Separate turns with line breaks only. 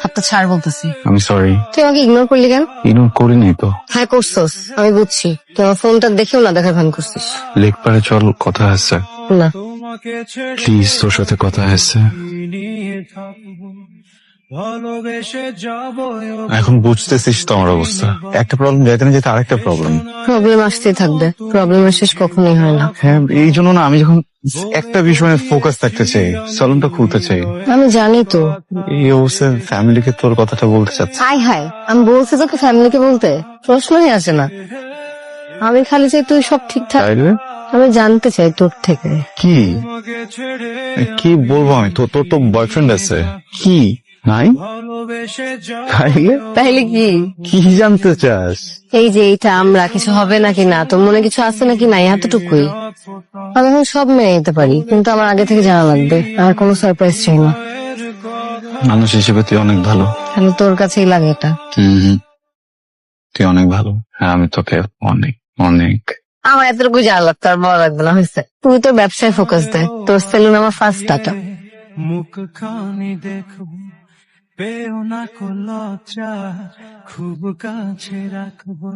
হাতটা ছাড় বলতেছি।
আমি সরি।
তুই আমাকে ইগনোর করলি কেন?
ইগনোর করিনি তো।
হ্যাঁ করছস, আমি বুঝছি। তুই আমার ফোনটা দেখেও না দেখার ভান করছিস।
লেক পারে চল, কথা আছে।
না
প্লিজ, তোর সাথে কথা আছে। এখন বুঝতেছিস তো আমার অবস্থা। একটা প্রবলেম যেতে না যেতে আরেকটা প্রবলেম।
প্রবলেম আসতেই থাকবে, প্রবলেমের শেষ কখনোই হয় না।
হ্যাঁ, এই জন্য না আমি যখন একটা বিষয়ে ফোকাস থাকতে চাই, সলুনটা খুলতে চাই।
আমি জানি তো।
এই অবস্থায় ফ্যামিলিকে তোর কথাটা বলতে চাচ্ছি।
হাই হাই, আমি বলছি তোকে ফ্যামিলিকে বলতে, প্রশ্নই আসে না। আমি খালি চাই তুই সব ঠিকঠাক।
তাইলে
আমি জানতে চাই তোর থেকে।
কি কি বলবো আমি? তোর তো বয়ফ্রেন্ড আছে। কি নাই?
তাইলে কি?
কি জানতে চাস?
এই যে এইটা আমরা কিছু হবে নাকি না, তোর মনে কিছু আছে নাকি নাই, এতটুকুই। আমি এখন সব মেনে নিতে পারি, কিন্তু আমার আগে থেকে জানা লাগবে। আর কোনো সারপ্রাইজ চাই না।
মানুষ হিসেবে তুই অনেক ভালো।
তাহলে তোর কাছেই লাগে এটা।
হম, তুই অনেক ভালো। হ্যাঁ, আমি তোকে অনেক অনেক।
আমার এতটুকু জানা লাগতো, আর বলা লাগবে না, হয়েছে। তুই তোর ব্যবসায় ফোকাস দে, তোর সেলুন আমার ফার্স্ট টাটা।
মুখ খানি দেখব, পেও না কো লজ্জা, খুব কাছে রাখবো।